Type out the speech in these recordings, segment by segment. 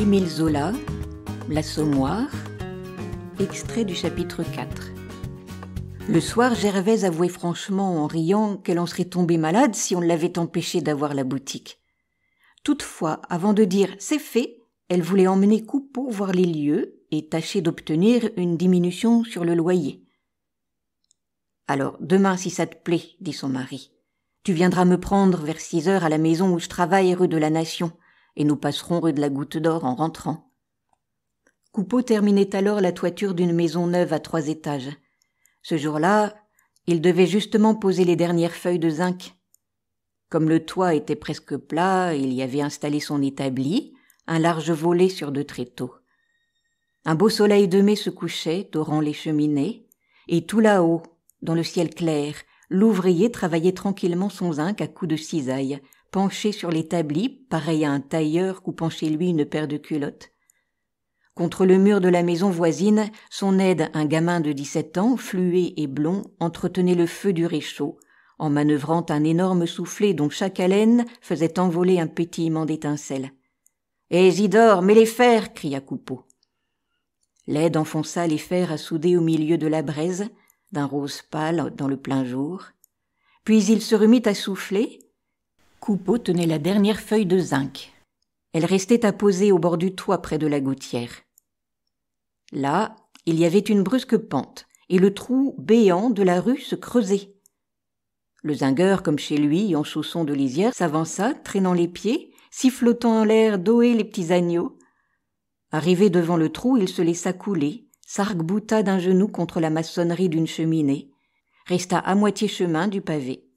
Émile Zola, L'Assommoir, extrait du chapitre 4. Le soir, Gervaise avouait franchement en riant qu'elle en serait tombée malade si on l'avait empêchée d'avoir la boutique. Toutefois, avant de dire « c'est fait », elle voulait emmener Coupeau voir les lieux et tâcher d'obtenir une diminution sur le loyer. « Alors, demain, si ça te plaît, dit son mari, tu viendras me prendre vers 6 heures à la maison où je travaille rue de la Nation, et nous passerons rue de la Goutte d'Or en rentrant. » Coupeau terminait alors la toiture d'une maison neuve à 3 étages. Ce jour-là, il devait justement poser les dernières feuilles de zinc. Comme le toit était presque plat, il y avait installé son établi, un large volet sur 2 tréteaux. Un beau soleil de mai se couchait, dorant les cheminées, et tout là-haut, dans le ciel clair, l'ouvrier travaillait tranquillement son zinc à coups de cisaille, penché sur l'établi, pareil à un tailleur coupant chez lui une paire de culottes. Contre le mur de la maison voisine, son aide, un gamin de 17 ans, fluet et blond, entretenait le feu du réchaud, en manœuvrant un énorme soufflet dont chaque haleine faisait envoler un pétillement d'étincelles. « Hé, Isidore, mets les fers !» cria Coupeau. L'aide enfonça les fers à souder au milieu de la braise, d'un rose pâle dans le plein jour. Puis il se remit à souffler. Coupeau tenait la dernière feuille de zinc. Elle restait apposée au bord du toit près de la gouttière. Là, il y avait une brusque pente, et le trou béant de la rue se creusait. Le zingueur, comme chez lui, en chaussons de lisière, s'avança, traînant les pieds, sifflotant en l'air d'oé les petits agneaux. Arrivé devant le trou, il se laissa couler, s'arc-bouta d'un genou contre la maçonnerie d'une cheminée, resta à moitié chemin du pavé.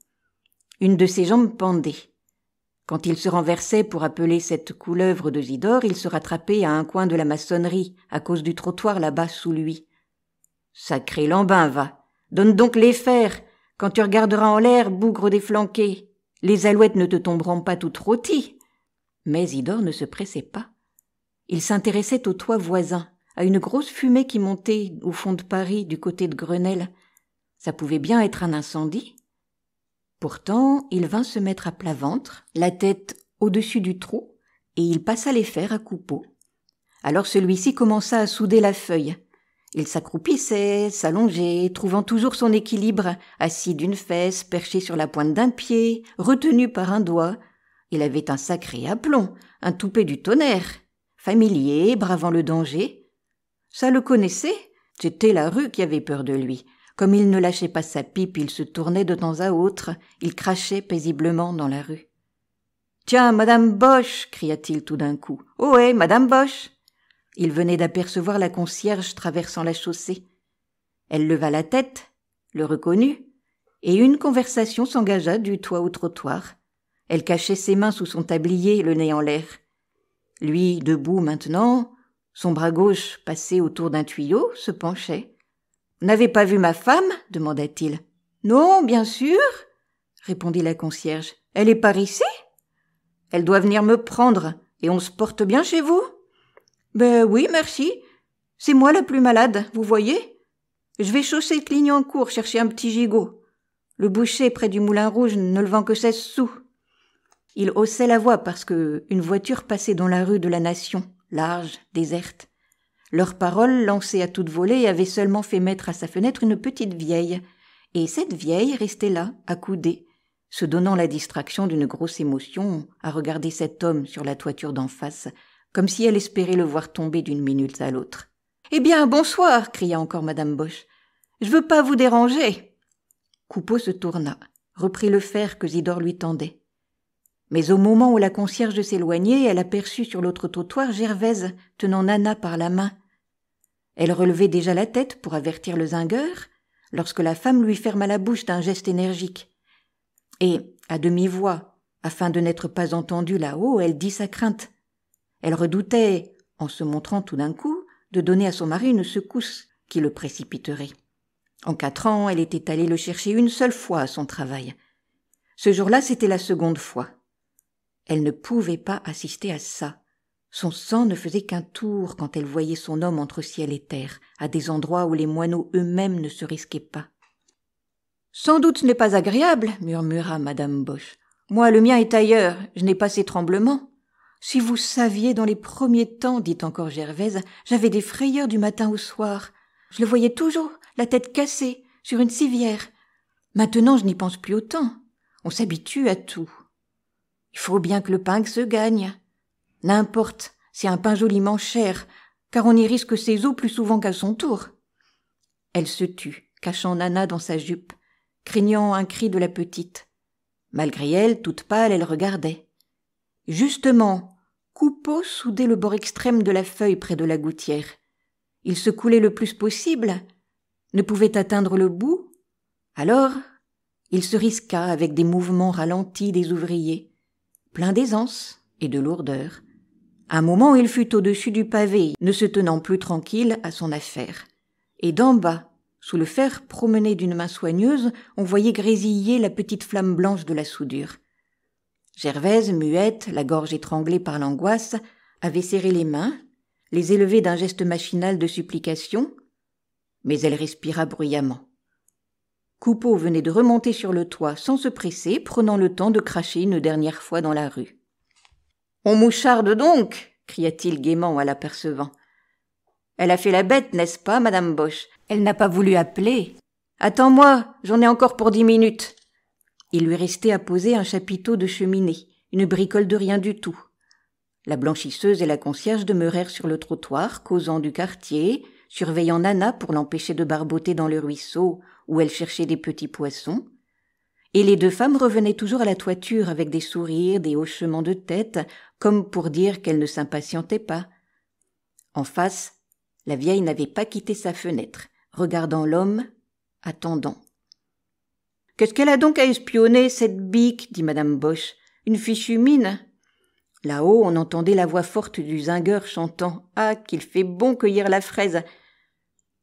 Une de ses jambes pendait. Quand il se renversait pour appeler cette couleuvre de Zidore, il se rattrapait à un coin de la maçonnerie, à cause du trottoir là-bas sous lui. « Sacré lambin, va! Donne donc les fers! Quand tu regarderas en l'air, bougre déflanqué! Les alouettes ne te tomberont pas toutes rôties !» Mais Zidore ne se pressait pas. Il s'intéressait au toit voisin, à une grosse fumée qui montait au fond de Paris, du côté de Grenelle. Ça pouvait bien être un incendie. Pourtant, il vint se mettre à plat ventre, la tête au-dessus du trou, et il passa les fers à Coupeau. Alors celui-ci commença à souder la feuille. Il s'accroupissait, s'allongeait, trouvant toujours son équilibre, assis d'une fesse, perché sur la pointe d'un pied, retenu par un doigt. Il avait un sacré aplomb, un toupet du tonnerre, familier, bravant le danger. Ça le connaissait, c'était la rue qui avait peur de lui. Comme il ne lâchait pas sa pipe, il se tournait de temps à autre, il crachait paisiblement dans la rue. « Tiens, Madame Boche !» cria-t-il tout d'un coup. « Ohé, Madame Boche !» Il venait d'apercevoir la concierge traversant la chaussée. Elle leva la tête, le reconnut, et une conversation s'engagea du toit au trottoir. Elle cachait ses mains sous son tablier, le nez en l'air. Lui, debout maintenant, son bras gauche passé autour d'un tuyau, se penchait. « Vous n'avez pas vu ma femme ?» demanda-t-il. « Non, bien sûr, » répondit la concierge. « Elle est par ici ? Elle doit venir me prendre, et on se porte bien chez vous ? » « Ben oui, merci. C'est moi la plus malade, vous voyez. Je vais chausser Clignancourt chercher un petit gigot. Le boucher près du Moulin Rouge ne le vend que 16 sous. » Il haussait la voix parce que une voiture passait dans la rue de la Nation, large, déserte. Leurs paroles, lancées à toute volée, avaient seulement fait mettre à sa fenêtre une petite vieille. Et cette vieille restait là, accoudée, se donnant la distraction d'une grosse émotion à regarder cet homme sur la toiture d'en face, comme si elle espérait le voir tomber d'une minute à l'autre. « Eh bien, bonsoir !» cria encore Madame Boche. « Je veux pas vous déranger !» Coupeau se tourna, reprit le fer que Zidore lui tendait. Mais au moment où la concierge s'éloignait, elle aperçut sur l'autre trottoir Gervaise tenant Nana par la main. Elle relevait déjà la tête pour avertir le zingueur, lorsque la femme lui ferma la bouche d'un geste énergique. Et, à demi-voix, afin de n'être pas entendue là-haut, elle dit sa crainte. Elle redoutait, en se montrant tout d'un coup, de donner à son mari une secousse qui le précipiterait. En 4 ans, elle était allée le chercher une seule fois à son travail. Ce jour-là, c'était la seconde fois. Elle ne pouvait pas assister à ça. Son sang ne faisait qu'un tour quand elle voyait son homme entre ciel et terre, à des endroits où les moineaux eux-mêmes ne se risquaient pas. « Sans doute ce n'est pas agréable, » murmura Madame Boche. « Moi, le mien est ailleurs, je n'ai pas ces tremblements. Si vous saviez, dans les premiers temps, dit encore Gervaise, j'avais des frayeurs du matin au soir. Je le voyais toujours, la tête cassée, sur une civière. Maintenant, je n'y pense plus autant. On s'habitue à tout. Il faut bien que le pain se gagne. N'importe, c'est un pain joliment cher, car on y risque ses os plus souvent qu'à son tour. Elle se tut, cachant Nana dans sa jupe, craignant un cri de la petite. Malgré elle, toute pâle, elle regardait. Justement, Coupeau soudait le bord extrême de la feuille près de la gouttière. Il se coulait le plus possible, ne pouvait atteindre le bout. Alors, il se risqua avec des mouvements ralentis des ouvriers, pleins d'aisance et de lourdeur. Un moment, il fut au-dessus du pavé, ne se tenant plus tranquille à son affaire. Et d'en bas, sous le fer promené d'une main soigneuse, on voyait grésiller la petite flamme blanche de la soudure. Gervaise, muette, la gorge étranglée par l'angoisse, avait serré les mains, les élevées d'un geste machinal de supplication, mais elle respira bruyamment. Coupeau venait de remonter sur le toit sans se presser, prenant le temps de cracher une dernière fois dans la rue. « On moucharde donc !» cria-t-il gaiement à l'apercevant. « Elle a fait la bête, n'est-ce pas, madame Boche ? Elle n'a pas voulu appeler. Attends-moi, j'en ai encore pour 10 minutes. » Il lui restait à poser un chapiteau de cheminée, une bricole de rien du tout. La blanchisseuse et la concierge demeurèrent sur le trottoir, causant du quartier, surveillant Nana pour l'empêcher de barboter dans le ruisseau où elle cherchait des petits poissons. Et les deux femmes revenaient toujours à la toiture avec des sourires, des hochements de tête, comme pour dire qu'elles ne s'impatientaient pas. En face, la vieille n'avait pas quitté sa fenêtre, regardant l'homme, attendant. « Qu'est-ce qu'elle a donc à espionner, cette bique ?» dit madame Boche. « Une fichue mine ?» Là-haut, on entendait la voix forte du zingueur chantant « Ah, qu'il fait bon cueillir la fraise !»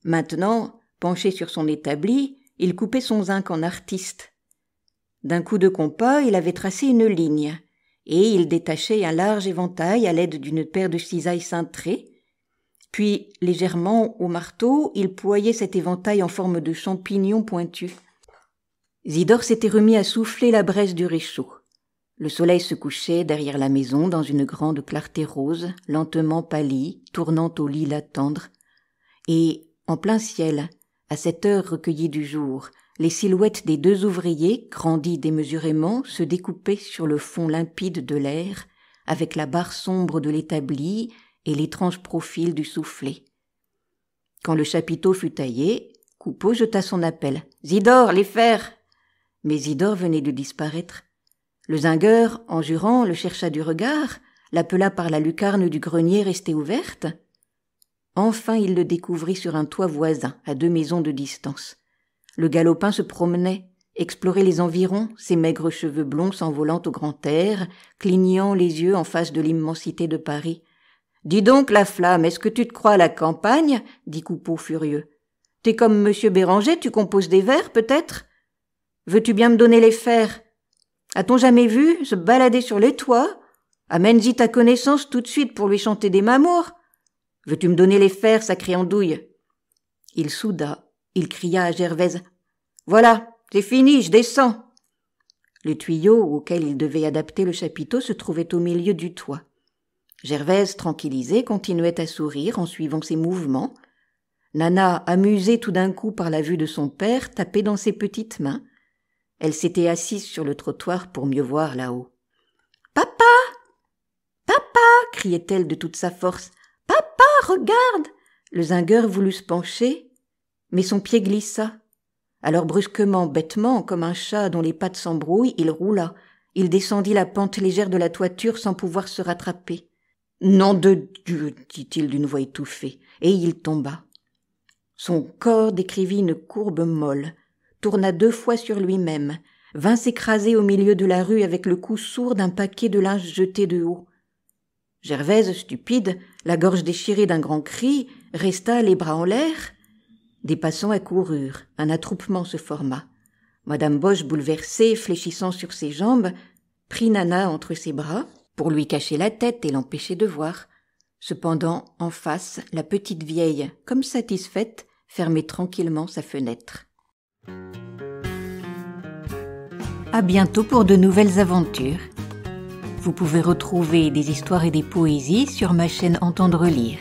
Maintenant, penché sur son établi, il coupait son zinc en artiste. D'un coup de compas, il avait tracé une ligne, et il détachait un large éventail à l'aide d'une paire de cisailles cintrées. Puis, légèrement, au marteau, il ployait cet éventail en forme de champignon pointu. Zidore s'était remis à souffler la braise du réchaud. Le soleil se couchait derrière la maison dans une grande clarté rose, lentement pâlie, tournant au lilas tendre. Et, en plein ciel, à cette heure recueillie du jour, les silhouettes des deux ouvriers, grandies démesurément, se découpaient sur le fond limpide de l'air, avec la barre sombre de l'établi et l'étrange profil du soufflet. Quand le chapiteau fut taillé, Coupeau jeta son appel. « Zidore, les fers !» Mais Zidore venait de disparaître. Le zingueur, en jurant, le chercha du regard, l'appela par la lucarne du grenier restée ouverte. Enfin, il le découvrit sur un toit voisin, à 2 maisons de distance. Le galopin se promenait, explorait les environs, ses maigres cheveux blonds s'envolant au grand air, clignant les yeux en face de l'immensité de Paris. « Dis donc, la flamme, est-ce que tu te crois à la campagne ?» dit Coupeau furieux. « T'es comme monsieur Béranger, tu composes des vers, peut-être ? Veux-tu bien me donner les fers ? A-t-on jamais vu se balader sur les toits ? Amène-y ta connaissance tout de suite pour lui chanter des mamours. Veux-tu me donner les fers, sacré andouille ?» Il souda, il cria à Gervaise. « Voilà, c'est fini, je descends !» Le tuyau auquel il devait adapter le chapiteau se trouvait au milieu du toit. Gervaise, tranquillisée, continuait à sourire en suivant ses mouvements. Nana, amusée tout d'un coup par la vue de son père, tapait dans ses petites mains. Elle s'était assise sur le trottoir pour mieux voir là-haut. « Papa ! Papa !» criait-elle de toute sa force. « Papa, regarde !» Le zingueur voulut se pencher, mais son pied glissa. Alors brusquement, bêtement, comme un chat dont les pattes s'embrouillent, il roula. Il descendit la pente légère de la toiture sans pouvoir se rattraper. « Nom de Dieu !» dit-il d'une voix étouffée, et il tomba. Son corps décrivit une courbe molle, tourna 2 fois sur lui-même, vint s'écraser au milieu de la rue avec le coup sourd d'un paquet de linge jeté de haut. Gervaise, stupide, la gorge déchirée d'un grand cri, resta les bras en l'air. Des passants accoururent, un attroupement se forma. Madame Boche, bouleversée, fléchissant sur ses jambes, prit Nana entre ses bras pour lui cacher la tête et l'empêcher de voir. Cependant, en face, la petite vieille, comme satisfaite, fermait tranquillement sa fenêtre. À bientôt pour de nouvelles aventures. Vous pouvez retrouver des histoires et des poésies sur ma chaîne Entendre lire.